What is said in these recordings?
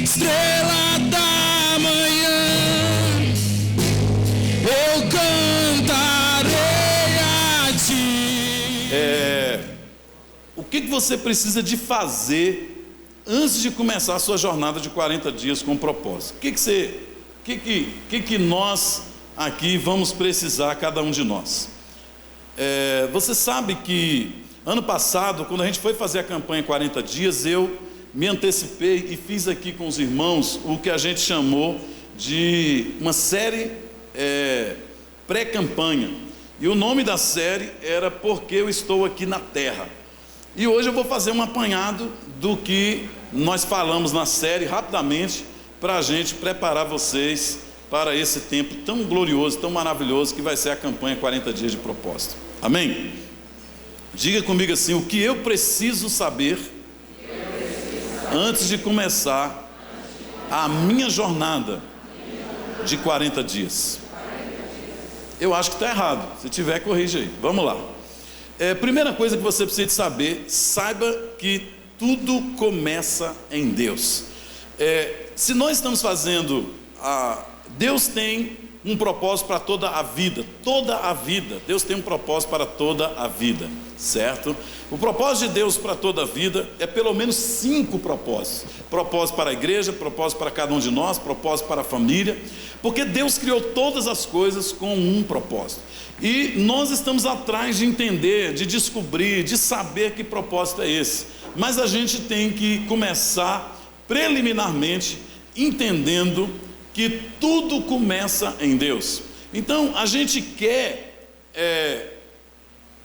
estrela da manhã, eu cantarei a ti. O que você precisa de fazer antes de começar a sua jornada de 40 dias com propósito? O que nós aqui vamos precisar, cada um de nós? Você sabe que ano passado, quando a gente foi fazer a campanha 40 dias, eu me antecipei e fiz aqui com os irmãos o que a gente chamou de uma série pré-campanha. E o nome da série era Porque Eu Estou Aqui na Terra. E hoje eu vou fazer um apanhado do que nós falamos na série, rapidamente, para a gente preparar vocês para esse tempo tão glorioso, tão maravilhoso, que vai ser a campanha 40 dias de propósito. Amém? Diga comigo assim: o que eu preciso saber antes de começar a minha jornada de 40 dias? Eu acho que está errado. Se tiver, corrija aí. Vamos lá. Primeira coisa que você precisa saber: saiba que tudo começa em Deus. Se nós estamos fazendo, Deus tem um propósito para toda a vida. Deus tem um propósito para toda a vida, certo? O propósito de Deus para toda a vida é pelo menos 5 propósitos: propósito para a igreja, propósito para cada um de nós, propósito para a família, porque Deus criou todas as coisas com um propósito. E nós estamos atrás de entender, de descobrir, de saber que propósito é esse. Mas a gente tem que começar preliminarmente entendendo que tudo começa em Deus. Então a gente quer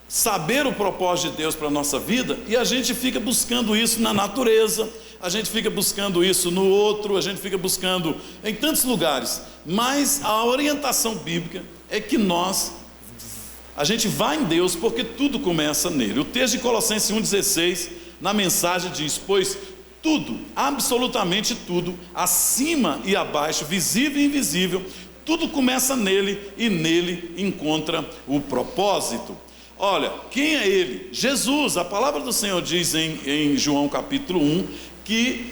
saber o propósito de Deus para a nossa vida, e a gente fica buscando isso na natureza, a gente fica buscando isso no outro, a gente fica buscando em tantos lugares. Mas a orientação bíblica é que a gente vai em Deus, porque tudo começa nele. O texto de Colossenses 1,16 na mensagem diz: pois tudo, absolutamente tudo, acima e abaixo, visível e invisível, tudo começa nele, e nele encontra o propósito. Olha, quem é ele? Jesus. A palavra do Senhor diz em João capítulo 1 que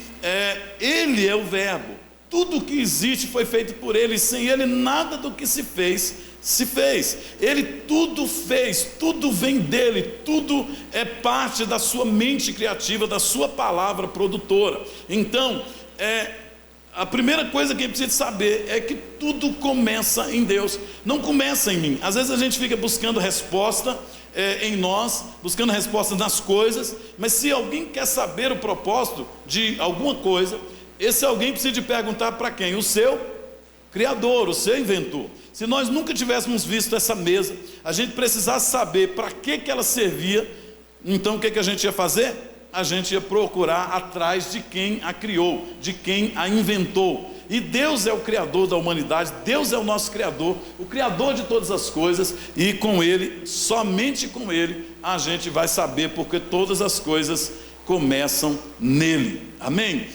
ele é o verbo. Tudo que existe foi feito por ele, e sem ele nada do que se fez. Ele tudo fez, tudo vem dele, tudo é parte da sua mente criativa, da sua palavra produtora. Então, a primeira coisa que a gente precisa saber é que tudo começa em Deus, não começa em mim. Às vezes a gente fica buscando resposta em nós, buscando resposta nas coisas, mas se alguém quer saber o propósito de alguma coisa, esse alguém precisa de perguntar para quem? O seu Criador, o seu inventor. Se nós nunca tivéssemos visto essa mesa, a gente precisasse saber para que ela servia, então o que a gente ia fazer? A gente ia procurar atrás de quem a criou, de quem a inventou. E Deus é o Criador da humanidade, Deus é o nosso Criador, o Criador de todas as coisas, e com Ele, somente com Ele, a gente vai saber, porque todas as coisas começam nele. Amém?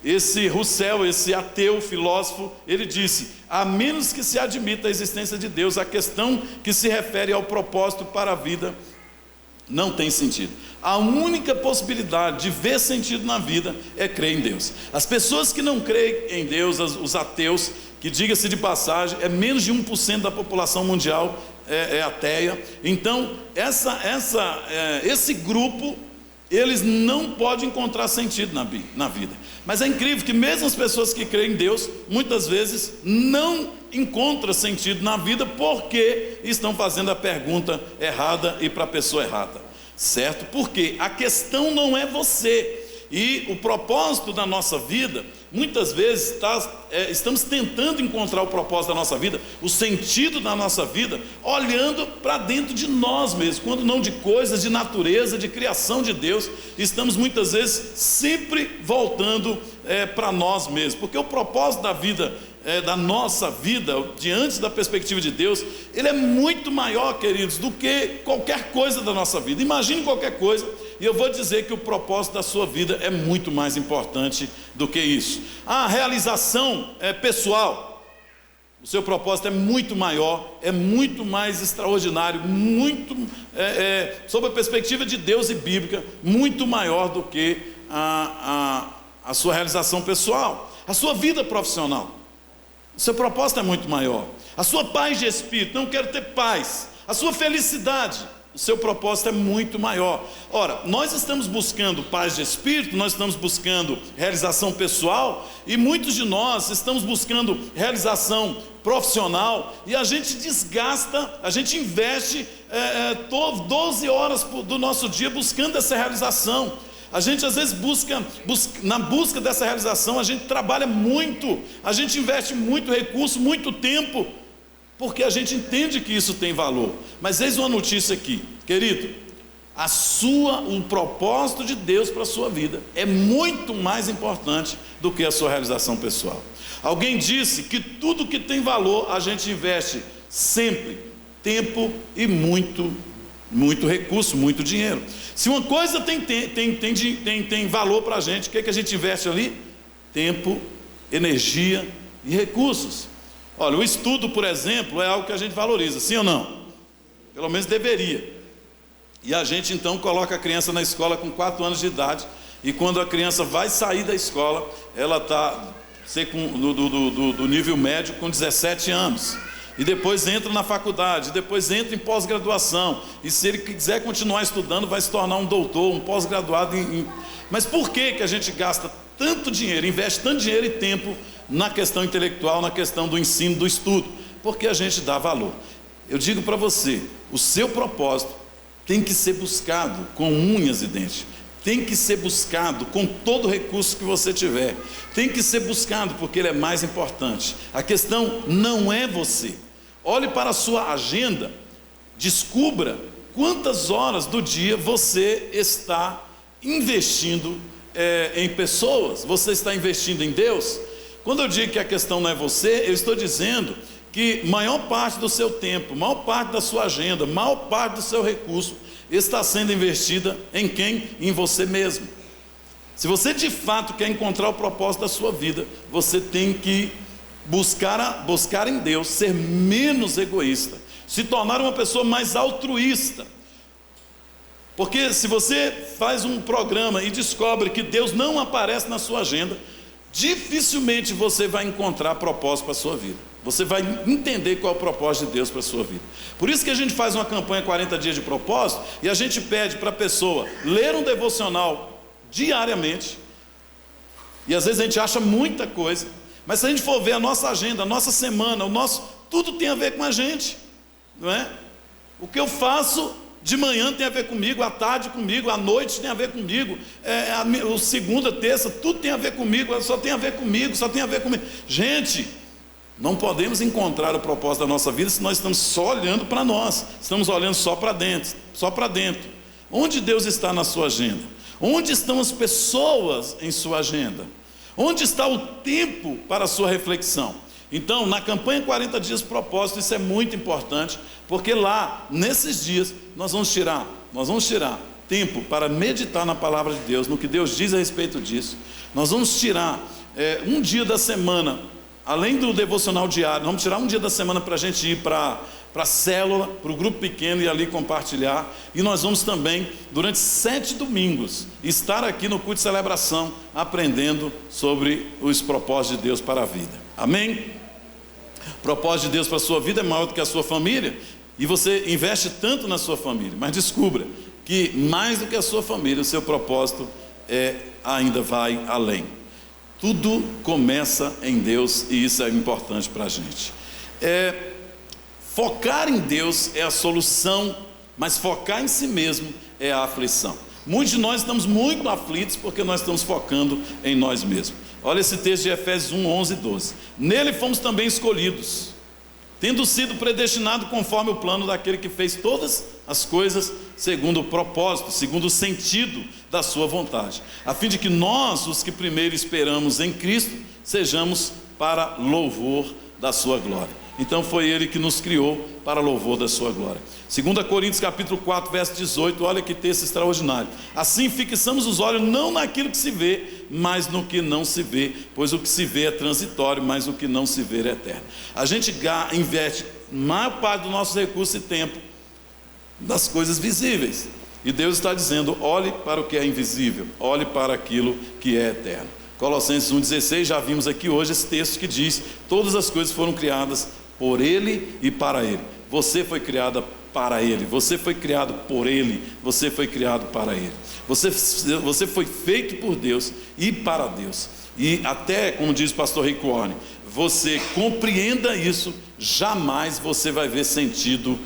Esse Russell, esse ateu filósofo, ele disse: a menos que se admita a existência de Deus, a questão que se refere ao propósito para a vida não tem sentido. A única possibilidade de ver sentido na vida é crer em Deus. As pessoas que não creem em Deus, os ateus, que, diga-se de passagem, é menos de 1% da população mundial é ateia. Então esse grupo, eles não podem encontrar sentido na vida. Mas é incrível que mesmo as pessoas que creem em Deus, muitas vezes não encontram sentido na vida, porque estão fazendo a pergunta errada e para a pessoa errada, certo? Porque a questão não é você. E o propósito da nossa vida, muitas vezes estamos tentando encontrar o propósito da nossa vida, o sentido da nossa vida, olhando para dentro de nós mesmos, quando não de coisas, de natureza, de criação de Deus. Estamos muitas vezes sempre voltando para nós mesmos, porque o propósito da vida, da nossa vida, diante da perspectiva de Deus, ele é muito maior, queridos, do que qualquer coisa da nossa vida. Imagine qualquer coisa, e eu vou dizer que o propósito da sua vida é muito mais importante do que isso. A realização pessoal, o seu propósito é muito maior, é muito mais extraordinário, muito, sob a perspectiva de Deus e bíblica, muito maior do que a sua realização pessoal, a sua vida profissional. O seu propósito é muito maior. A sua paz de espírito, não quero ter paz. A sua felicidade, o seu propósito é muito maior. Ora, nós estamos buscando paz de espírito, nós estamos buscando realização pessoal, e muitos de nós estamos buscando realização profissional, e a gente desgasta, a gente investe 12 horas do nosso dia buscando essa realização. A gente às vezes na busca dessa realização, a gente trabalha muito, a gente investe muito recurso, muito tempo, porque a gente entende que isso tem valor. Mas eis uma notícia aqui, querido: o propósito de Deus para a sua vida é muito mais importante do que a sua realização pessoal. Alguém disse que tudo que tem valor a gente investe sempre tempo e muito recurso, muito dinheiro. Se uma coisa tem valor para a gente, o que é que a gente investe ali? Tempo, energia e recursos. Olha, o estudo, por exemplo, é algo que a gente valoriza, sim ou não? Pelo menos deveria. E a gente então coloca a criança na escola com 4 anos de idade, e quando a criança vai sair da escola, ela está do nível médio com 17 anos. E depois entra na faculdade, depois entra em pós-graduação, e se ele quiser continuar estudando, vai se tornar um doutor, um pós-graduado Mas por que a gente gasta tanto dinheiro, investe tanto dinheiro e tempo na questão intelectual, na questão do ensino, do estudo? Porque a gente dá valor. Eu digo para você, o seu propósito tem que ser buscado com unhas e dentes, tem que ser buscado com todo o recurso que você tiver, tem que ser buscado porque ele é mais importante. A questão não é você. Olhe para a sua agenda, descubra quantas horas do dia você está investindo em pessoas, você está investindo em Deus. Quando eu digo que a questão não é você, eu estou dizendo que maior parte do seu tempo, maior parte da sua agenda, maior parte do seu recurso está sendo investida em quem? Em você mesmo. Se você de fato quer encontrar o propósito da sua vida, você tem que buscar em Deus, ser menos egoísta, se tornar uma pessoa mais altruísta. Porque se você faz um programa e descobre que Deus não aparece na sua agenda, dificilmente você vai encontrar propósito para a sua vida. Você vai entender qual é o propósito de Deus para a sua vida. Por isso que a gente faz uma campanha 40 dias de propósito, e a gente pede para a pessoa ler um devocional diariamente, e às vezes a gente acha muita coisa, mas se a gente for ver a nossa agenda, a nossa semana, tudo tem a ver com a gente, não é? O que eu faço de manhã tem a ver comigo, à tarde comigo, à noite tem a ver comigo, segunda, terça, tudo tem a ver comigo, só tem a ver comigo, só tem a ver comigo. Gente, não podemos encontrar o propósito da nossa vida se nós estamos só olhando para nós, estamos olhando só para dentro. Onde Deus está na sua agenda? Onde estão as pessoas em sua agenda? Onde está o tempo para a sua reflexão? Então, na campanha 40 dias de propósito, isso é muito importante, porque lá, nesses dias, nós vamos tirar tempo para meditar na palavra de Deus, no que Deus diz a respeito disso. Nós vamos tirar um dia da semana, além do devocional diário, vamos tirar um dia da semana para a gente ir para a célula, para o grupo pequeno e ali compartilhar. E nós vamos também, durante 7 domingos, estar aqui no culto de celebração, aprendendo sobre os propósitos de Deus para a vida. Amém? O propósito de Deus para a sua vida é maior do que a sua família, e você investe tanto na sua família, mas descubra que mais do que a sua família, o seu propósito ainda vai além. Tudo começa em Deus, e isso é importante para a gente. Focar em Deus é a solução, mas focar em si mesmo é a aflição. Muitos de nós estamos muito aflitos porque nós estamos focando em nós mesmos. Olha esse texto de Efésios 1, 11 e 12. Nele fomos também escolhidos, tendo sido predestinados conforme o plano daquele que fez todas as coisas segundo o propósito, segundo o sentido da sua vontade, a fim de que nós, os que primeiro esperamos em Cristo, sejamos para louvor da sua glória. Então foi Ele que nos criou para louvor da sua glória. 2 Coríntios capítulo 4, verso 18, olha que texto extraordinário. Assim fixamos os olhos não naquilo que se vê, mas no que não se vê, pois o que se vê é transitório, mas o que não se vê é eterno. A gente investe maior parte do nosso recurso e tempo das coisas visíveis, e Deus está dizendo: olhe para o que é invisível, olhe para aquilo que é eterno. Colossenses 1,16, já vimos aqui hoje esse texto que diz: todas as coisas foram criadas por Ele e para Ele. Você foi criada para Ele, você foi criado por Ele, você foi criado para Ele. Você foi feito por Deus e para Deus. E até, como diz o pastor Rick Warren, você compreenda isso, jamais você vai ver sentido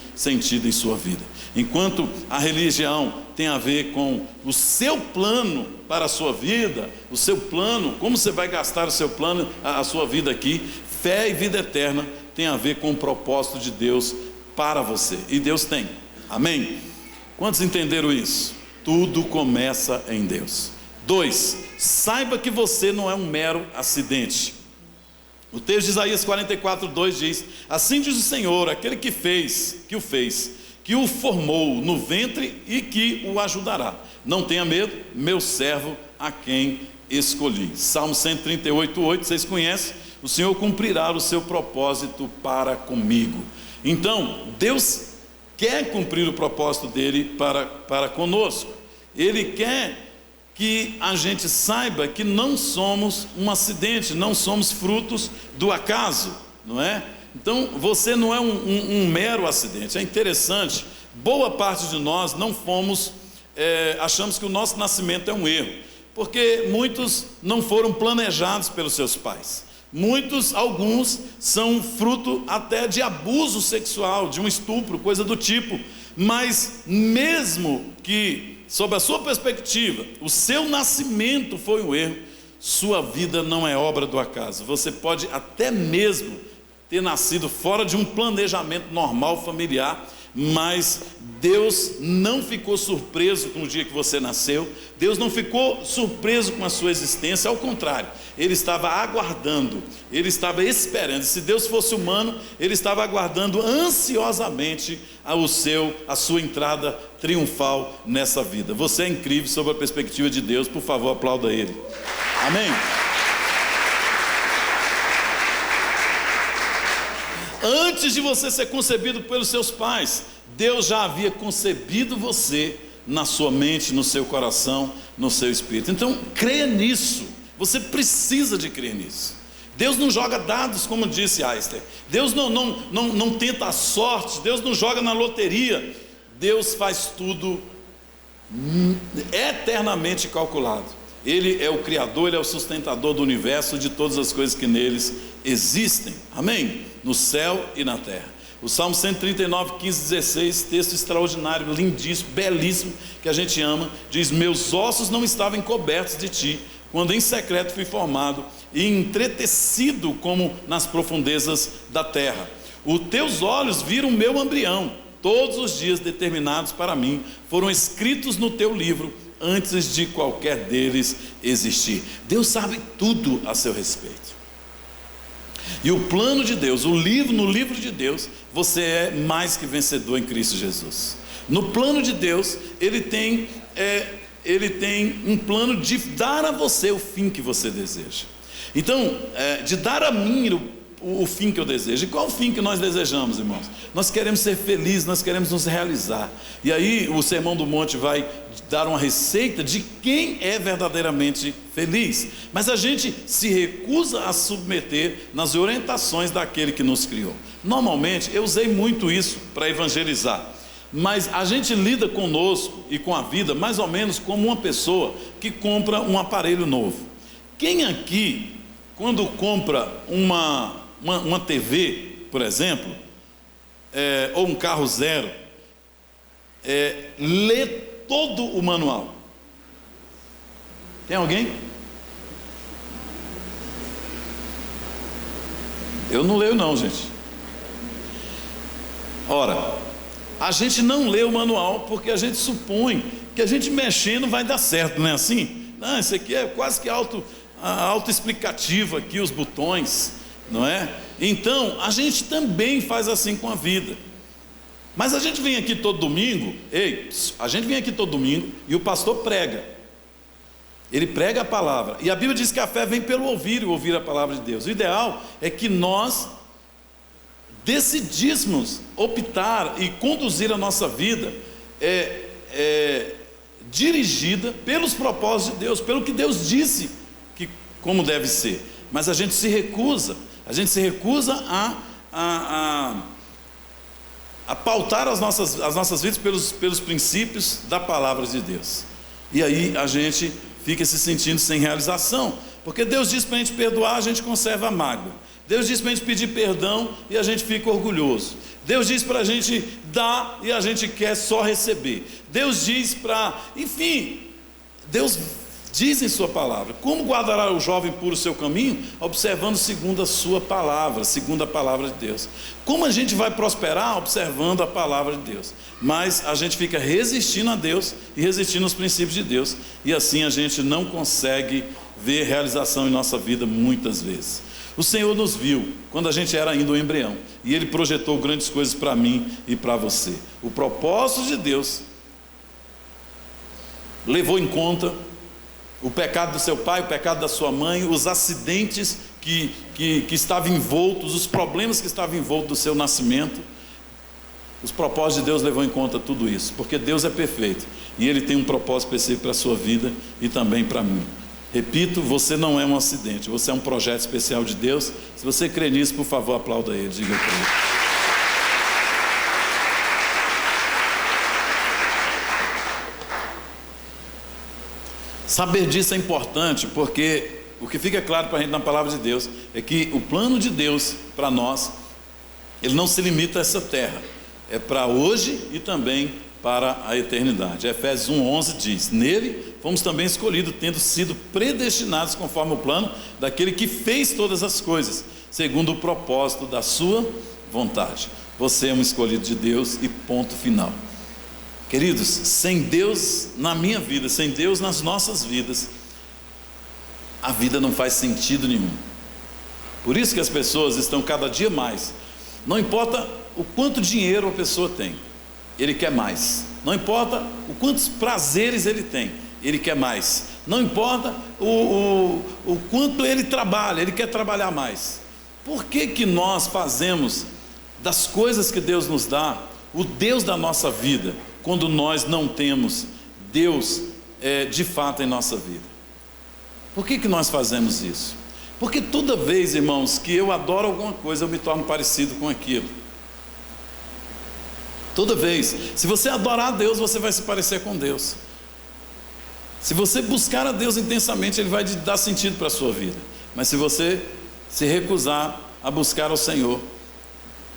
em sua vida. Enquanto a religião tem a ver com o seu plano para a sua vida, o seu plano, como você vai gastar o seu plano, a sua vida aqui, fé e vida eterna tem a ver com o propósito de Deus para você. E Deus tem. Amém? Quantos entenderam isso? Tudo começa em Deus. 2, saiba que você não é um mero acidente. O texto de Isaías 44:2 diz: assim diz o Senhor, aquele que o formou no ventre e que o ajudará. Não tenha medo, meu servo a quem escolhi. Salmo 138:8, vocês conhecem? O Senhor cumprirá o seu propósito para comigo. Então, Deus quer cumprir o propósito dele para conosco. Ele quer que a gente saiba que não somos um acidente, não somos frutos do acaso, não é? Então você não é um mero acidente. É interessante, boa parte de nós não fomos, achamos que o nosso nascimento é um erro, porque muitos não foram planejados pelos seus pais. Alguns são fruto até de abuso sexual, de um estupro, coisa do tipo. Mas mesmo que, sob a sua perspectiva, o seu nascimento foi um erro, sua vida não é obra do acaso. Você pode até mesmo ter nascido fora de um planejamento normal familiar, mas Deus não ficou surpreso com o dia que você nasceu. Deus não ficou surpreso com a sua existência, ao contrário, Ele estava aguardando, Ele estava esperando. Se Deus fosse humano, Ele estava aguardando ansiosamente a sua entrada triunfal nessa vida. Você é incrível sob a perspectiva de Deus, por favor, aplauda Ele. Amém? Antes de você ser concebido pelos seus pais, Deus já havia concebido você na sua mente, no seu coração, no seu espírito. Então, creia nisso. Você precisa de crer nisso. Deus não joga dados, como disse Einstein. Deus não tenta a sorte. Deus não joga na loteria. Deus faz tudo eternamente calculado. Ele é o Criador, Ele é o sustentador do universo, de todas as coisas que neles existem. Amém? No céu e na terra. O Salmo 139, 15, 16, texto extraordinário, lindíssimo, belíssimo, que a gente ama, diz: meus ossos não estavam encobertos de ti, quando em secreto fui formado e entretecido como nas profundezas da terra. Os teus olhos viram o meu embrião, todos os dias determinados para mim foram escritos no teu livro, antes de qualquer deles existir. Deus sabe tudo a seu respeito. E o plano de Deus, no livro de Deus, você é mais que vencedor em Cristo Jesus. No plano de Deus, Ele tem um plano de dar a você o fim que você deseja. Então, de dar a mim o fim que eu desejo. E qual o fim que nós desejamos, irmãos? Nós queremos ser felizes, nós queremos nos realizar. E aí o Sermão do Monte vai dar uma receita de quem é verdadeiramente feliz. Mas a gente se recusa a submeter nas orientações daquele que nos criou. Normalmente, eu usei muito isso para evangelizar. Mas a gente lida conosco e com a vida mais ou menos como uma pessoa que compra um aparelho novo. Quem aqui, quando compra uma TV, por exemplo, ou um carro zero, lê todo o manual? Tem alguém? Eu não leio não, gente. Ora, a gente não lê o manual porque a gente supõe que a gente mexendo vai dar certo, não é assim? Não, isso aqui é quase que autoexplicativo aqui, os botões, não é? Então, a gente também faz assim com a vida. Mas a gente vem aqui todo domingo, a gente vem aqui todo domingo e o pastor prega. Ele prega a palavra. E a Bíblia diz que a fé vem pelo ouvir e ouvir a palavra de Deus. O ideal é que nós decidíssemos optar e conduzir a nossa vida dirigida pelos propósitos de Deus, pelo que Deus disse como deve ser, mas a gente se recusa a pautar as nossas vidas pelos princípios da palavra de Deus. E aí a gente fica se sentindo sem realização, porque Deus diz para a gente perdoar, a gente conserva a mágoa. Deus diz para a gente pedir perdão e a gente fica orgulhoso. Deus diz para a gente dar e a gente quer só receber. Deus diz enfim, Deus diz em sua palavra: como guardará o jovem puro o seu caminho? Observando segundo a sua palavra, segundo a palavra de Deus. Como a gente vai prosperar? Observando a palavra de Deus. Mas a gente fica resistindo a Deus e resistindo aos princípios de Deus, e assim a gente não consegue ver realização em nossa vida muitas vezes. O Senhor nos viu quando a gente era ainda um embrião, e Ele projetou grandes coisas para mim e para você. O propósito de Deus levou em conta o pecado do seu pai, o pecado da sua mãe, os acidentes que estavam envoltos, os problemas que estavam envoltos do seu nascimento. Os propósitos de Deus levou em conta tudo isso, porque Deus é perfeito e Ele tem um propósito específico para a sua vida e também para mim. Repito, você não é um acidente, você é um projeto especial de Deus. Se você crê nisso, por favor, aplauda Ele, diga para Ele. Saber disso é importante, porque o que fica claro para a gente na palavra de Deus é que o plano de Deus para nós, ele não se limita a essa terra, é para hoje e também para a eternidade. Efésios 1:11 diz: nele fomos também escolhidos, tendo sido predestinados conforme o plano daquele que fez todas as coisas, segundo o propósito da sua vontade. Você é um escolhido de Deus e ponto final. Queridos, sem Deus na minha vida, sem Deus nas nossas vidas, a vida não faz sentido nenhum. Por isso que as pessoas estão cada dia mais, não importa o quanto dinheiro a pessoa tem, ele quer mais. Não importa o quantos prazeres ele tem, ele quer mais. Não importa o quanto ele trabalha, ele quer trabalhar mais. Por que nós fazemos das coisas que Deus nos dá o Deus da nossa vida, quando nós não temos Deus de fato em nossa vida? Por que nós fazemos isso? Porque toda vez, irmãos, que eu adoro alguma coisa, eu me torno parecido com aquilo. Toda vez. Se você adorar a Deus, você vai se parecer com Deus. Se você buscar a Deus intensamente, Ele vai dar sentido para a sua vida. Mas se você se recusar a buscar ao Senhor,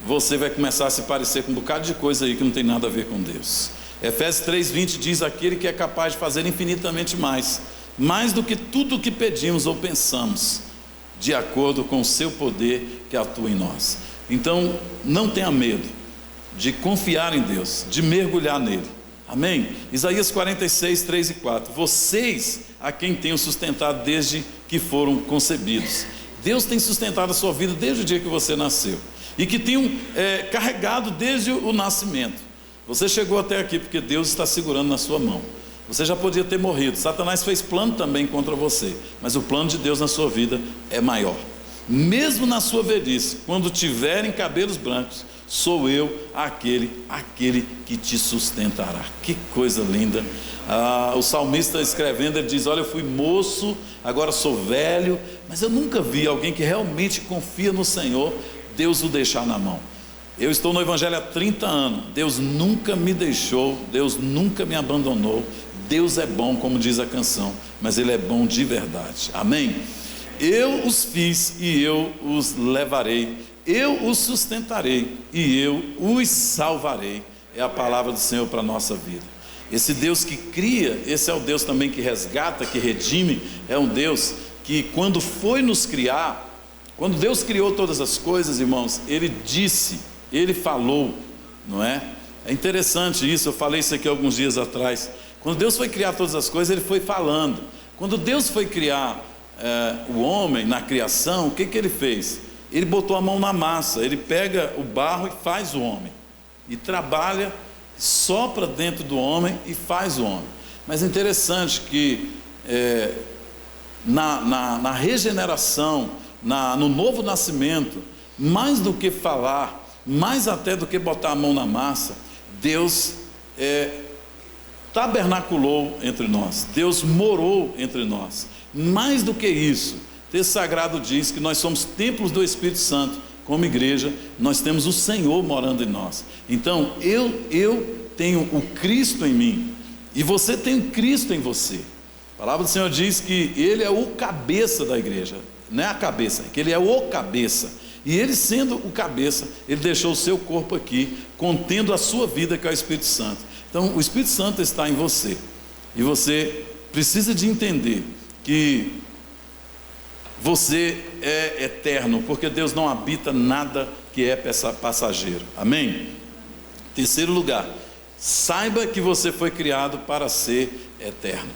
você vai começar a se parecer com um bocado de coisa aí que não tem nada a ver com Deus. Efésios 3:20 diz: aquele que é capaz de fazer infinitamente mais do que tudo o que pedimos ou pensamos, de acordo com o seu poder que atua em nós. Então, não tenha medo de confiar em Deus, de mergulhar nele. Amém? Isaías 46, 3 e 4. Vocês a quem tenho sustentado desde que foram concebidos. Deus tem sustentado a sua vida desde o dia que você nasceu, e que tenham carregado desde o nascimento. Você chegou até aqui porque Deus está segurando na sua mão. Você já podia ter morrido. Satanás fez plano também contra você, mas o plano de Deus na sua vida é maior. Mesmo na sua velhice, quando tiverem cabelos brancos, sou eu aquele que te sustentará. Que coisa linda. O salmista escrevendo, ele diz: olha, eu fui moço, agora sou velho, mas eu nunca vi alguém que realmente confia no Senhor, Deus o deixar na mão. Eu estou no Evangelho há 30 anos, Deus nunca me deixou, Deus nunca me abandonou. Deus é bom, como diz a canção, mas Ele é bom de verdade. Amém? Eu os fiz e eu os levarei, eu os sustentarei e eu os salvarei. É a palavra do Senhor para a nossa vida. Esse Deus que cria, esse é o Deus também que resgata, que redime. É um Deus que, quando foi nos criar, quando Deus criou todas as coisas, irmãos, Ele disse, Ele falou, não é? É interessante isso, eu falei isso aqui alguns dias atrás. Quando Deus foi criar todas as coisas, Ele foi falando. Quando Deus foi criar o homem na criação, o que Ele fez? Ele botou a mão na massa, Ele pega o barro e faz o homem, e trabalha, sopra dentro do homem e faz o homem. Mas é interessante que na regeneração, no novo nascimento, mais do que falar, mais até do que botar a mão na massa, Deus tabernaculou entre nós, Deus morou entre nós. Mais do que isso, texto sagrado diz que nós somos templos do Espírito Santo. Como igreja, nós temos o Senhor morando em nós. Então, eu tenho o Cristo em mim, e você tem o Cristo em você. A palavra do Senhor diz que Ele é o cabeça da igreja, não é a cabeça, é que Ele é o cabeça. E Ele sendo o cabeça, Ele deixou o seu corpo aqui, contendo a sua vida, que é o Espírito Santo. Então, o Espírito Santo está em você, e você precisa de entender que você é eterno, porque Deus não habita nada que é passageiro. Amém? Terceiro lugar, saiba que você foi criado para ser eterno.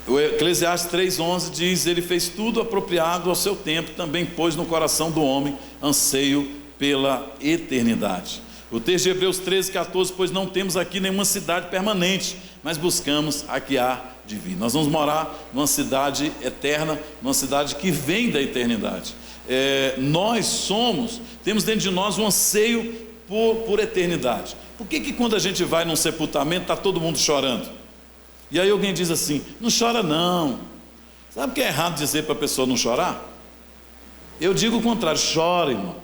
O Eclesiastes 3:11 diz: Ele fez tudo apropriado ao seu tempo, também pôs no coração do homem anseio pela eternidade. O texto de Hebreus 13:14: Pois não temos aqui nenhuma cidade permanente, mas buscamos a que há de vir. Nós vamos morar numa cidade eterna, numa cidade que vem da eternidade. Nós temos dentro de nós um anseio por eternidade. Por que quando a gente vai num sepultamento está todo mundo chorando? E aí alguém diz assim: não chora não. Sabe o que é errado dizer para a pessoa não chorar? Eu digo o contrário: chora, irmão,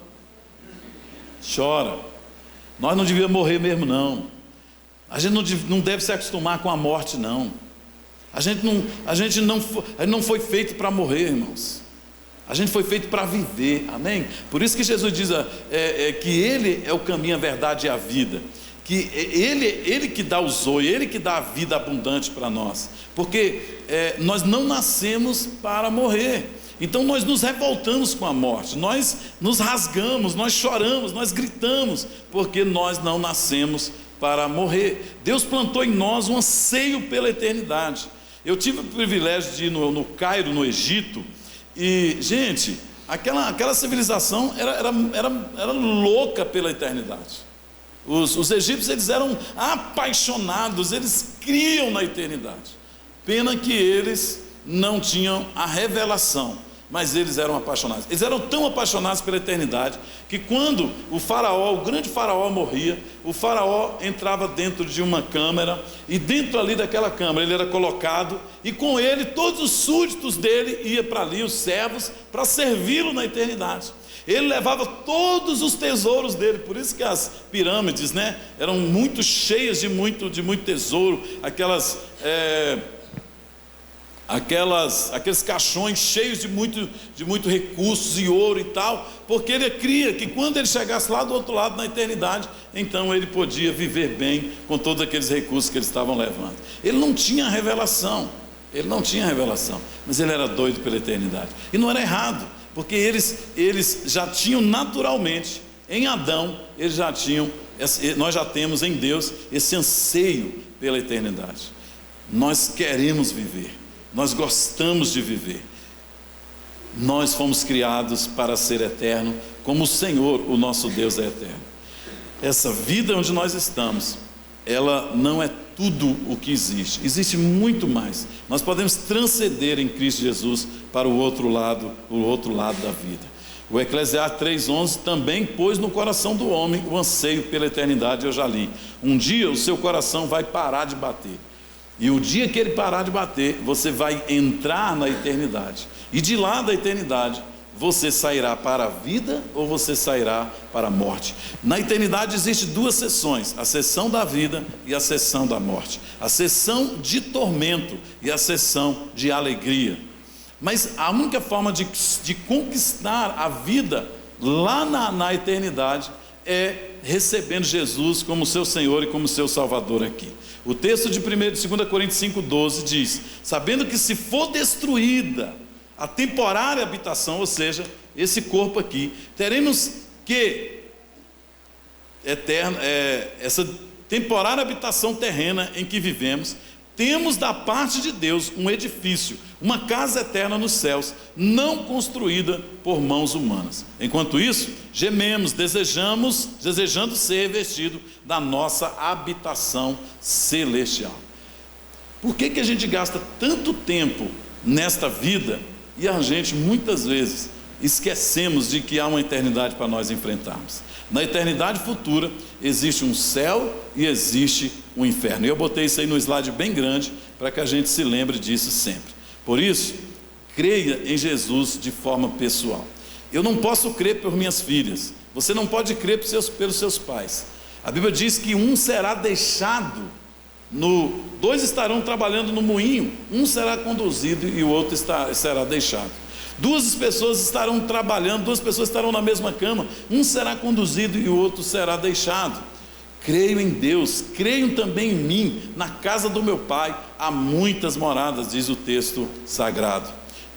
chora. Nós não devíamos morrer mesmo não. A gente não deve se acostumar com a morte não. A gente não foi feito para morrer, irmãos. A gente foi feito para viver, amém? Por isso que Jesus diz que Ele é o caminho, a verdade e a vida. Que Ele que dá o zoe, Ele que dá a vida abundante para nós. Porque nós não nascemos para morrer. Então nós nos revoltamos com a morte, nós nos rasgamos, nós choramos, nós gritamos, porque nós não nascemos para morrer. Deus plantou em nós um anseio pela eternidade. Eu tive o privilégio de ir no Cairo, no Egito, e, gente, aquela civilização era louca pela eternidade. Os egípcios, eles eram apaixonados, eles criam na eternidade. Pena que eles não tinham a revelação, mas eles eram apaixonados. Eles eram tão apaixonados pela eternidade que quando o grande faraó morria, o faraó entrava dentro de uma câmara, e dentro ali daquela câmara ele era colocado, e com ele todos os súditos dele iam para ali, os servos, para servi-lo na eternidade. Ele levava todos os tesouros dele. Por isso que as pirâmides, né, eram muito cheias de muito tesouro, aqueles caixões cheios de muito recursos e ouro e tal, porque ele cria que quando ele chegasse lá do outro lado na eternidade, então ele podia viver bem com todos aqueles recursos que eles estavam levando. Ele não tinha revelação, mas ele era doido pela eternidade, e não era errado, porque eles já tinham naturalmente, em Adão, nós já temos em Deus esse anseio pela eternidade. Nós queremos viver, nós gostamos de viver. Nós fomos criados para ser eterno, como o Senhor, o nosso Deus, é eterno. Essa vida onde nós estamos, ela não é tudo o que existe muito mais. Nós podemos transcender em Cristo Jesus para o outro lado da vida. O Eclesiastes 3:11 também pôs no coração do homem o anseio pela eternidade. Eu já li: um dia o seu coração vai parar de bater, e o dia que ele parar de bater, você vai entrar na eternidade, e de lá da eternidade você sairá para a vida ou você sairá para a morte. Na eternidade existem duas seções: a seção da vida e a seção da morte, a seção de tormento e a seção de alegria. Mas a única forma de conquistar a vida lá na eternidade é recebendo Jesus como seu Senhor e como seu Salvador aqui. O texto de 2 Coríntios 5:12 diz: sabendo que se for destruída a temporária habitação, ou seja, esse corpo aqui, teremos que essa temporária habitação terrena em que vivemos, temos da parte de Deus um edifício, uma casa eterna nos céus, não construída por mãos humanas. Enquanto isso, gememos, desejando ser revestido da nossa habitação celestial. Por que a gente gasta tanto tempo nesta vida e a gente muitas vezes esquecemos de que há uma eternidade para nós enfrentarmos? Na eternidade futura existe um céu e existe um inferno. E eu botei isso aí no slide bem grande para que a gente se lembre disso sempre. Por isso, creia em Jesus de forma pessoal. Eu não posso crer por minhas filhas, você não pode crer pelos seus pais. A Bíblia diz que um será deixado, dois estarão trabalhando no moinho, um será conduzido e o outro será deixado. Duas pessoas estarão trabalhando, duas pessoas estarão na mesma cama, um será conduzido e o outro será deixado. Creio em Deus, creio também em mim, na casa do meu Pai há muitas moradas, diz o texto sagrado.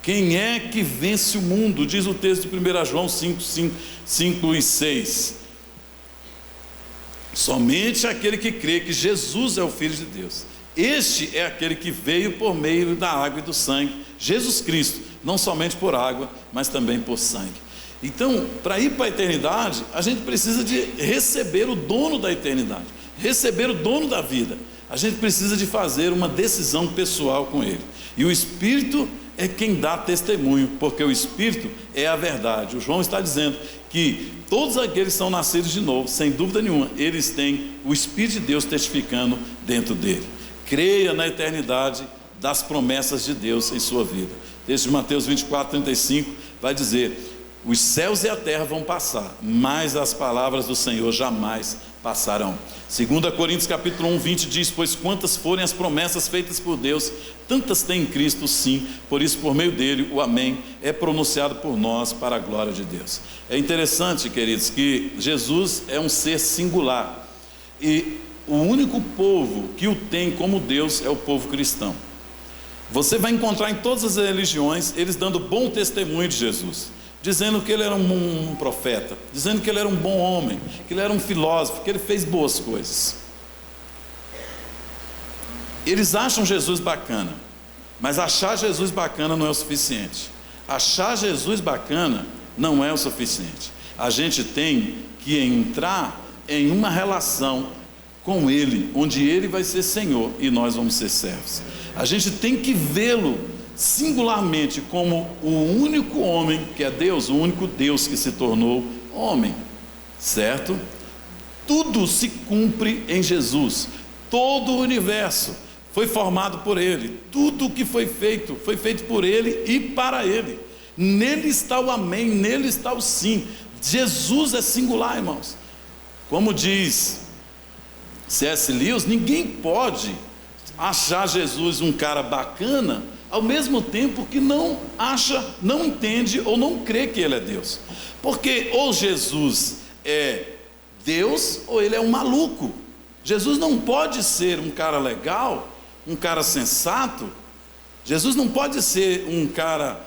Quem é que vence o mundo? Diz o texto de 1 João 5 e 6. Somente aquele que crê que Jesus é o Filho de Deus. Este é aquele que veio por meio da água e do sangue, Jesus Cristo, não somente por água, mas também por sangue. Então, para ir para a eternidade, a gente precisa de receber o dono da eternidade, receber o dono da vida. A gente precisa de fazer uma decisão pessoal com Ele. E o Espírito é quem dá testemunho, porque o Espírito é a verdade. O João está dizendo que todos aqueles que são nascidos de novo, sem dúvida nenhuma, eles têm o Espírito de Deus testificando dentro dele. Creia na eternidade das promessas de Deus em sua vida. O texto de Mateus 24:35 vai dizer: os céus e a terra vão passar, mas as palavras do Senhor jamais passarão. 2 Coríntios capítulo 1:20 diz: pois quantas forem as promessas feitas por Deus, tantas tem em Cristo sim, por isso por meio dele o amém é pronunciado por nós para a glória de Deus. É interessante, queridos, que Jesus é um ser singular, e o único povo que o tem como Deus é o povo cristão. Você vai encontrar em todas as religiões eles dando bom testemunho de Jesus, dizendo que ele era um profeta, dizendo que ele era um bom homem, que ele era um filósofo, que ele fez boas coisas. Eles acham Jesus bacana, mas achar Jesus bacana não é o suficiente. Achar Jesus bacana não é o suficiente. A gente tem que entrar em uma relação com Ele, onde Ele vai ser Senhor e nós vamos ser servos. A gente tem que vê-lo singularmente como o único homem que é Deus, o único Deus que se tornou homem, certo? Tudo se cumpre em Jesus, todo o universo foi formado por Ele, tudo o que foi feito por Ele e para Ele. Nele está o amém, nele está o sim. Jesus é singular, irmãos. Como diz C.S. Lewis, ninguém pode achar Jesus um cara bacana ao mesmo tempo que não acha, não entende ou não crê que Ele é Deus. Porque ou Jesus é Deus ou Ele é um maluco. Jesus não pode ser um cara legal, um cara sensato. Jesus não pode ser um cara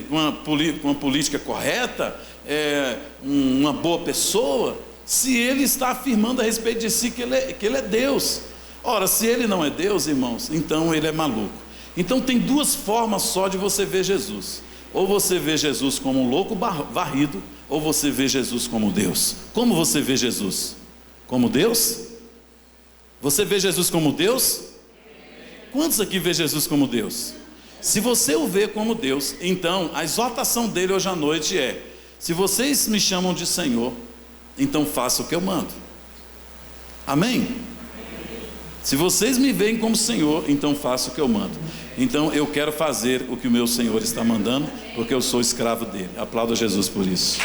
com uma política correta, uma boa pessoa, se Ele está afirmando a respeito de si que ele é Deus. Ora, se Ele não é Deus, irmãos, então Ele é maluco. Então tem duas formas só de você ver Jesus: ou você vê Jesus como um louco varrido, ou você vê Jesus como Deus. Como você vê Jesus? Como Deus? Você vê Jesus como Deus? Quantos aqui vê Jesus como Deus? Se você o vê como Deus, então a exortação dele hoje à noite é: se vocês me chamam de Senhor, então faça o que eu mando. Amém? Se vocês me veem como Senhor, então faça o que eu mando. Então eu quero fazer o que o meu Senhor está mandando, porque eu sou escravo dele. Aplauda Jesus por isso.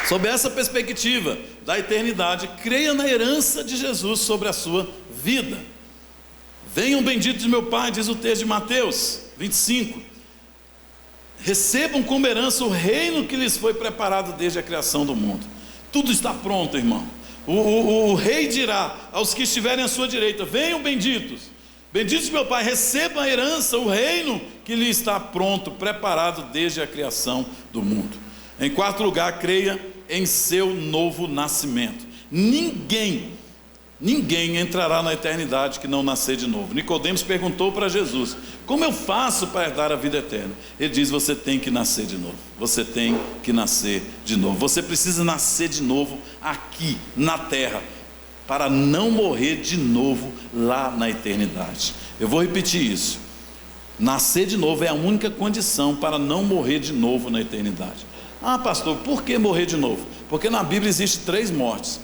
Sob essa perspectiva da eternidade, creia na herança de Jesus sobre a sua vida. Venham benditos de meu Pai, diz o texto de Mateus 25. Recebam como herança o reino que lhes foi preparado desde a criação do mundo. Tudo está pronto, irmão. O rei dirá aos que estiverem à sua direita: venham benditos, benditos de meu Pai, recebam a herança, o reino que lhe está pronto, preparado desde a criação do mundo. Em quarto lugar, creia em seu novo nascimento. Ninguém entrará na eternidade que não nascer de novo. Nicodemos perguntou para Jesus: como eu faço para herdar a vida eterna? Ele diz: você tem que nascer de novo. Você tem que nascer de novo. Você precisa nascer de novo aqui na terra, para não morrer de novo lá na eternidade. Eu vou repetir isso: nascer de novo é a única condição para não morrer de novo na eternidade. Ah, pastor, por que morrer de novo? Porque na Bíblia existem 3 mortes.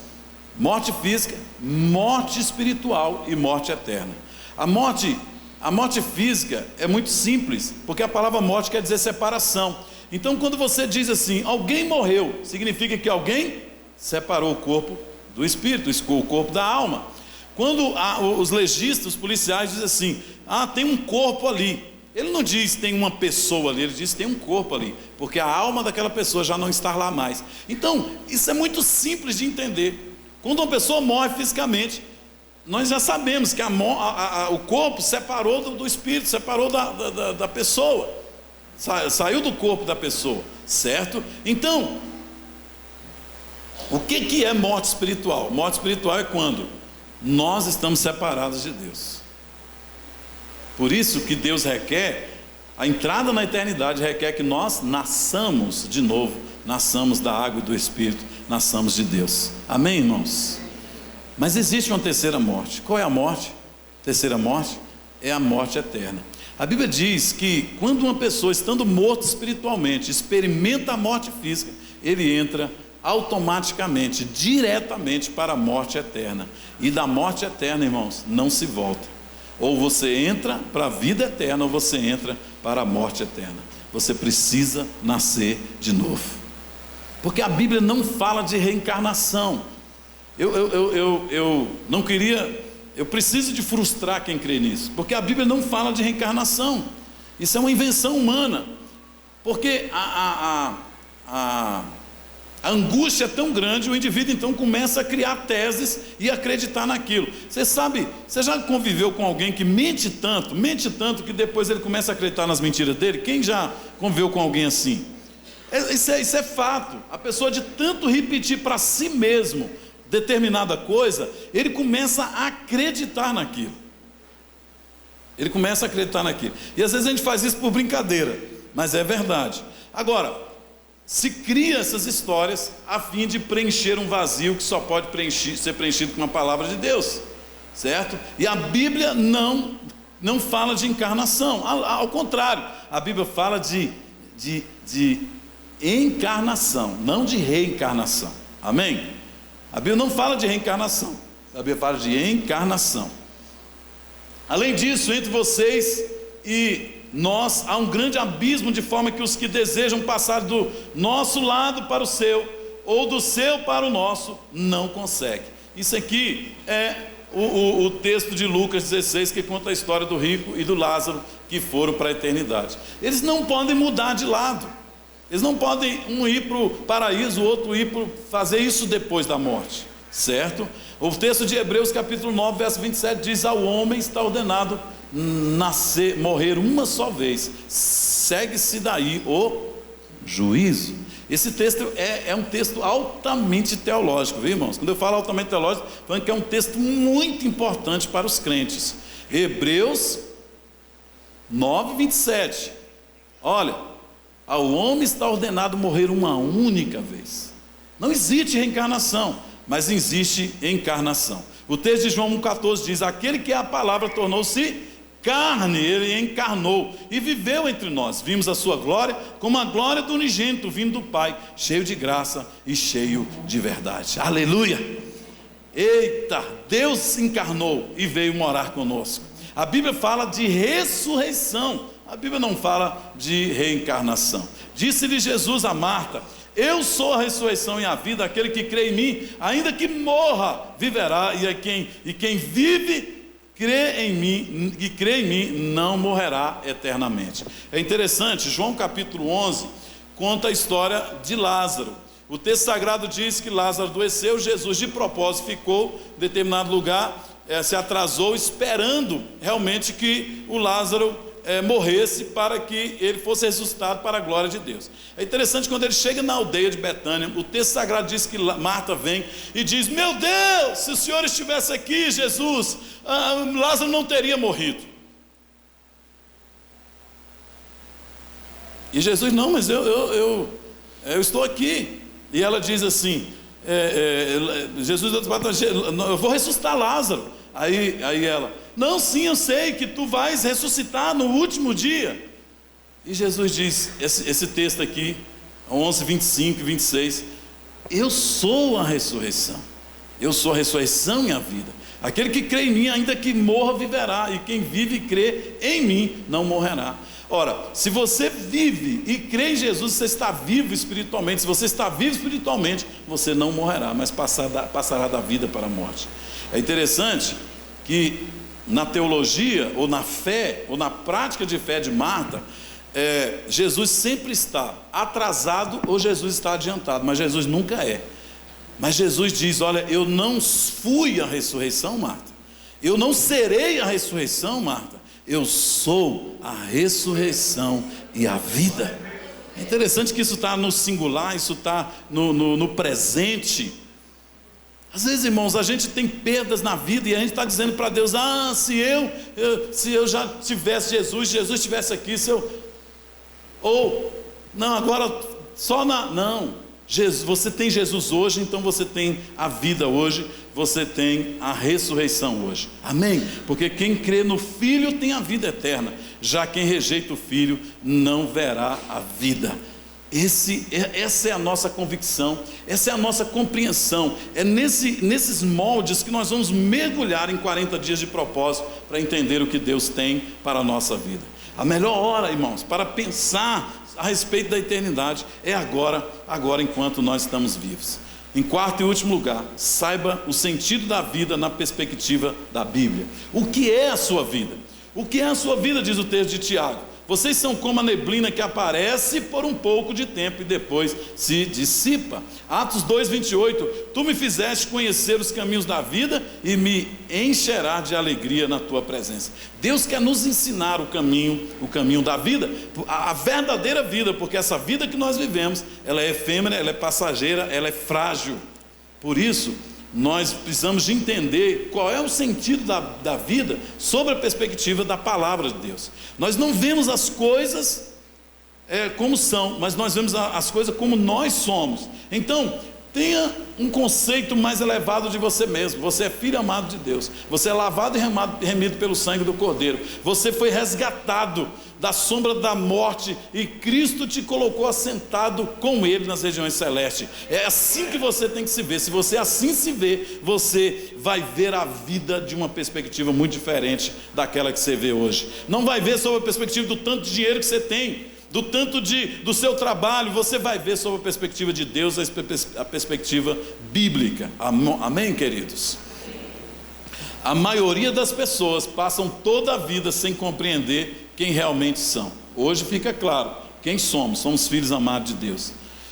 Morte física, morte espiritual e morte eterna. A morte física é muito simples, porque a palavra morte quer dizer separação. Então quando você diz assim, alguém morreu, significa que alguém separou o corpo do espírito, o corpo da alma. Quando os legistas, os policiais dizem assim, tem um corpo ali, ele não diz tem uma pessoa ali, ele diz tem um corpo ali, porque a alma daquela pessoa já não está lá mais. Então isso é muito simples de entender. Quando uma pessoa morre fisicamente, nós já sabemos que o corpo separou do espírito, separou da pessoa, saiu do corpo da pessoa, certo? Então, o que é morte espiritual? Morte espiritual é quando nós estamos separados de Deus. Por isso que Deus requer, a entrada na eternidade requer que nós nasçamos de novo, nasçamos da água e do Espírito, nasçamos de Deus. Amém, irmãos? Mas existe uma terceira morte. Qual é a morte? Terceira morte é a morte eterna. A Bíblia diz que quando uma pessoa, estando morta espiritualmente, experimenta a morte física, ele entra automaticamente, diretamente para a morte eterna. E da morte eterna, irmãos, não se volta. Ou você entra para a vida eterna, ou você entra para a morte eterna. Você precisa nascer de novo. Porque a Bíblia não fala de reencarnação. Eu não queria, eu preciso de frustrar quem crê nisso, porque a Bíblia não fala de reencarnação. Isso é uma invenção humana. Porque a angústia é tão grande, o indivíduo então começa a criar teses e acreditar naquilo. Você sabe, você já conviveu com alguém que mente tanto que depois ele começa a acreditar nas mentiras dele? Quem já conviveu com alguém assim? Isso é fato. A pessoa, de tanto repetir para si mesmo determinada coisa, ele começa a acreditar naquilo. E às vezes a gente faz isso por brincadeira, mas é verdade. Agora, se cria essas histórias a fim de preencher um vazio que só pode ser preenchido com a palavra de Deus, certo? E a Bíblia não fala de encarnação, ao contrário, a Bíblia fala de encarnação, não de reencarnação. Amém? A Bíblia não fala de reencarnação, a Bíblia fala de encarnação. Além disso, entre vocês e nós há um grande abismo, de forma que os que desejam passar do nosso lado para o seu, ou do seu para o nosso, não conseguem. Isso aqui é o texto de Lucas 16, que conta a história do rico e do Lázaro, que foram para a eternidade. Eles não podem mudar de lado. Eles não podem um ir para o paraíso, o outro ir para fazer isso depois da morte, certo? O texto de Hebreus capítulo 9, verso 27 diz: ao homem está ordenado morrer uma só vez, segue-se daí o juízo. Esse texto é um texto altamente teológico, viu, irmãos? Quando eu falo altamente teológico, falando que é um texto muito importante para os crentes. Hebreus 9, 27. Olha, ao homem está ordenado morrer uma única vez. Não existe reencarnação, mas existe encarnação. O texto de João 1,14 diz: aquele que é a palavra tornou-se carne, ele encarnou e viveu entre nós. Vimos a sua glória como a glória do unigênito vindo do Pai, cheio de graça e cheio de verdade. Aleluia! Eita, Deus se encarnou e veio morar conosco. A Bíblia fala de ressurreição, a Bíblia não fala de reencarnação. Disse-lhe Jesus a Marta: eu sou a ressurreição e a vida, aquele que crê em mim, ainda que morra, viverá, e quem vive crê em mim, não morrerá eternamente. É interessante, João capítulo 11 conta a história de Lázaro. O texto sagrado diz que Lázaro adoeceu, Jesus de propósito ficou em determinado lugar, se atrasou, esperando realmente que o Lázaro morresse, para que ele fosse ressuscitado para a glória de Deus. É interessante, quando ele chega na aldeia de Betânia, o texto sagrado diz que Marta vem e diz: meu Deus, se o Senhor estivesse aqui, Jesus, Lázaro não teria morrido. E Jesus: não, mas eu estou aqui. E ela diz assim, Jesus: eu vou ressuscitar Lázaro. Aí ela: não, sim, eu sei que tu vais ressuscitar no último dia. E Jesus diz, esse texto aqui, 11, 25 e 26: eu sou a ressurreição Eu sou a ressurreição e a vida. Aquele que crê em mim, ainda que morra, viverá, e quem vive e crê em mim não morrerá. Ora, se você vive e crê em Jesus, você está vivo espiritualmente. Se você está vivo espiritualmente, você não morrerá, mas passará da vida para a morte. É interessante que na teologia, ou na fé, ou na prática de fé de Marta, Jesus sempre está atrasado ou Jesus está adiantado, mas Jesus nunca é. Mas Jesus diz: olha, eu não fui a ressurreição, Marta, eu não serei a ressurreição, Marta, eu sou a ressurreição e a vida. É interessante que isso está no singular, isso está no presente. Às vezes, irmãos, a gente tem perdas na vida e a gente está dizendo para Deus: se eu já tivesse Jesus estivesse aqui, agora só não. Você tem Jesus hoje, então você tem a vida hoje, você tem a ressurreição hoje, amém? Porque quem crê no Filho tem a vida eterna, já quem rejeita o Filho não verá a vida. Essa é a nossa convicção, essa é a nossa compreensão. É nesses moldes que nós vamos mergulhar em 40 dias de propósito, para entender o que Deus tem para a nossa vida. A melhor hora, irmãos, para pensar a respeito da eternidade é agora enquanto nós estamos vivos. Em quarto e último lugar, saiba o sentido da vida na perspectiva da Bíblia. O que é a sua vida? O que é a sua vida, diz o texto de Tiago? Vocês são como a neblina que aparece por um pouco de tempo e depois se dissipa. Atos 2:28, tu me fizeste conhecer os caminhos da vida e me encherá de alegria na tua presença. Deus quer nos ensinar o caminho da vida, a verdadeira vida, porque essa vida que nós vivemos, ela é efêmera, ela é passageira, ela é frágil. Por isso, nós precisamos de entender qual é o sentido da vida sob a perspectiva da palavra de Deus. Nós não vemos as coisas como são, mas nós vemos as coisas como nós somos. Então, tenha um conceito mais elevado de você mesmo. Você é filho amado de Deus, você é lavado e remido pelo sangue do Cordeiro, você foi resgatado da sombra da morte e Cristo te colocou assentado com Ele nas regiões celestes. É assim que você tem que se ver. Se você assim se vê, você vai ver a vida de uma perspectiva muito diferente daquela que você vê hoje. Não vai ver sob a perspectiva do tanto de dinheiro que você tem, do tanto do seu trabalho. Você vai ver sob a perspectiva de Deus, a perspectiva bíblica. Amém, queridos? A maioria das pessoas passam toda a vida sem compreender quem realmente são. Hoje fica claro quem somos filhos amados de Deus.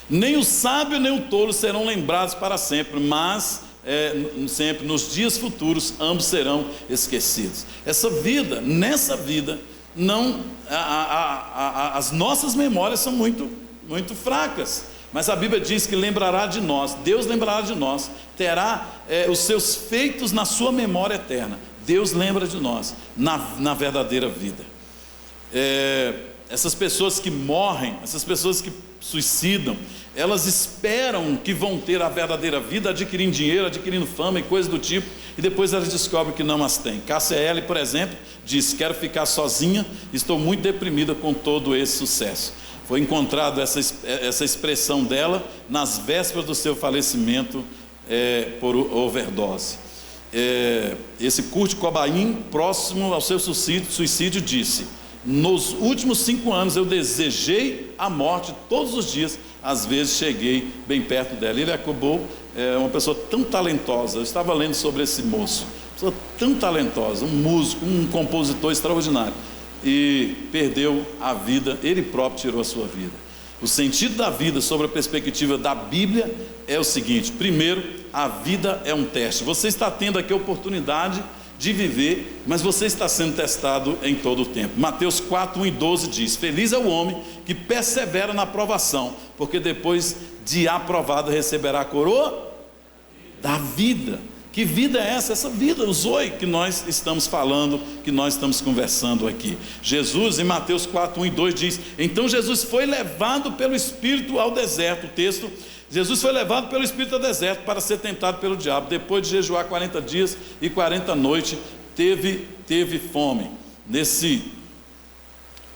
Nem o sábio nem o tolo serão lembrados para sempre, mas sempre nos dias futuros ambos serão esquecidos. Nessa vida não, as nossas memórias são muito, muito fracas, mas a Bíblia diz que lembrará de nós, Deus lembrará de nós, terá os seus feitos na sua memória eterna. Deus lembra de nós na verdadeira vida. Essas pessoas que morrem, essas pessoas que suicidam, elas esperam que vão ter a verdadeira vida, adquirindo dinheiro, adquirindo fama e coisas do tipo, e depois elas descobrem que não as têm. Cássia Eller, por exemplo, diz: quero ficar sozinha, estou muito deprimida com todo esse sucesso. Foi encontrado essa expressão dela nas vésperas do seu falecimento por overdose. Esse Kurt Cobain, próximo ao seu suicídio, disse: nos últimos 5 anos eu desejei a morte todos os dias, às vezes cheguei bem perto dela. Ele acabou uma pessoa tão talentosa. Eu estava lendo sobre esse moço, uma pessoa tão talentosa, um músico, um compositor extraordinário, e perdeu a vida, ele próprio tirou a sua vida. O sentido da vida sob a perspectiva da Bíblia é o seguinte: primeiro, a vida é um teste. Você está tendo aqui a oportunidade de viver, mas você está sendo testado em todo o tempo. Mateus 4:1-12 diz: feliz é o homem que persevera na provação, porque depois de aprovado receberá a coroa da vida. Que vida é essa? Essa vida, o Zoe, que nós estamos falando, que nós estamos conversando aqui. Jesus, em Mateus 4:1-2 diz: então Jesus foi levado pelo Espírito ao deserto. O texto: Jesus foi levado pelo Espírito ao deserto para ser tentado pelo diabo. Depois de jejuar 40 dias e 40 noites, teve fome.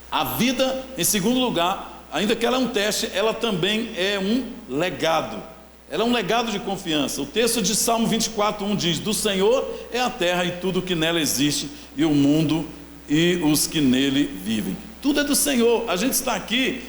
A vida, em segundo lugar, ainda que ela é um teste, ela também é um legado. Ela é um legado de confiança. O texto de Salmo 24:1 diz: do Senhor é a terra e tudo que nela existe, e o mundo e os que nele vivem. Tudo é do Senhor. A gente está aqui,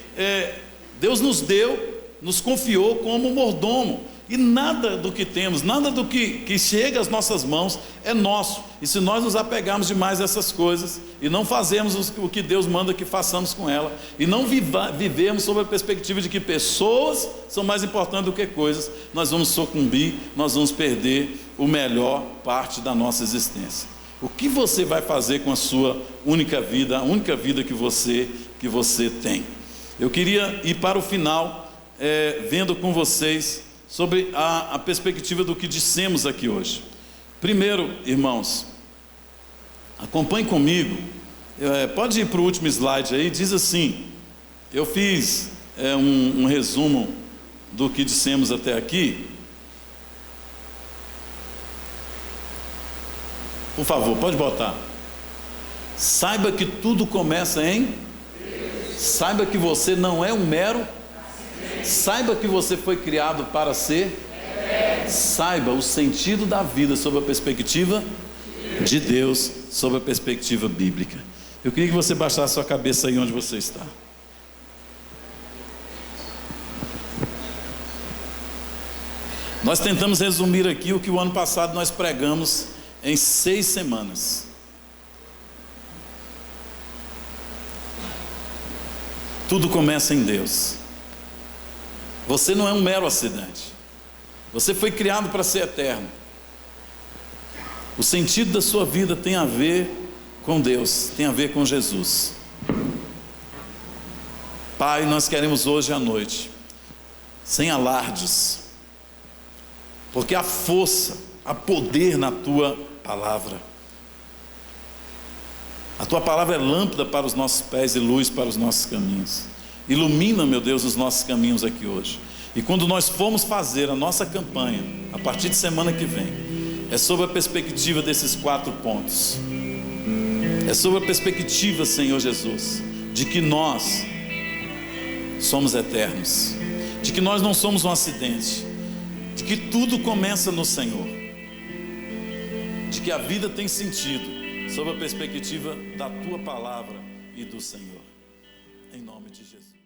Deus nos deu, nos confiou como mordomo, e nada do que temos, nada do que chega às nossas mãos é nosso. E se nós nos apegarmos demais a essas coisas e não fazermos o que Deus manda que façamos com ela, e não vivermos sob a perspectiva de que pessoas são mais importantes do que coisas, nós vamos sucumbir, nós vamos perder o melhor parte da nossa existência. O que você vai fazer com a sua única vida, a única vida que você tem? Eu queria ir para o final, vendo com vocês sobre a perspectiva do que dissemos aqui hoje. Primeiro, irmãos, acompanhe comigo, pode ir para o último slide aí. Diz assim, eu fiz um resumo do que dissemos até aqui. Por favor, pode botar. Saiba que tudo começa em Deus. Saiba que você não é um mero. Saiba que você foi criado para ser. Saiba o sentido da vida sob a perspectiva de Deus, sob a perspectiva bíblica. Eu queria que você baixasse sua cabeça aí onde você está. Nós tentamos resumir aqui o que o ano passado nós pregamos em 6 semanas. Tudo começa em Deus. Você não é um mero acidente. Você foi criado para ser eterno. O sentido da sua vida tem a ver com Deus, tem a ver com Jesus. Pai, nós queremos hoje à noite, sem alardes, porque há força, há poder na Tua palavra. A Tua palavra é lâmpada para os nossos pés e luz para os nossos caminhos. Ilumina, meu Deus, os nossos caminhos aqui hoje. E quando nós formos fazer a nossa campanha, a partir de semana que vem, é sob a perspectiva desses 4 pontos. É sob a perspectiva, Senhor Jesus, de que nós somos eternos, de que nós não somos um acidente, de que tudo começa no Senhor, de que a vida tem sentido sob a perspectiva da Tua palavra e do Senhor. Em nome de Jesus.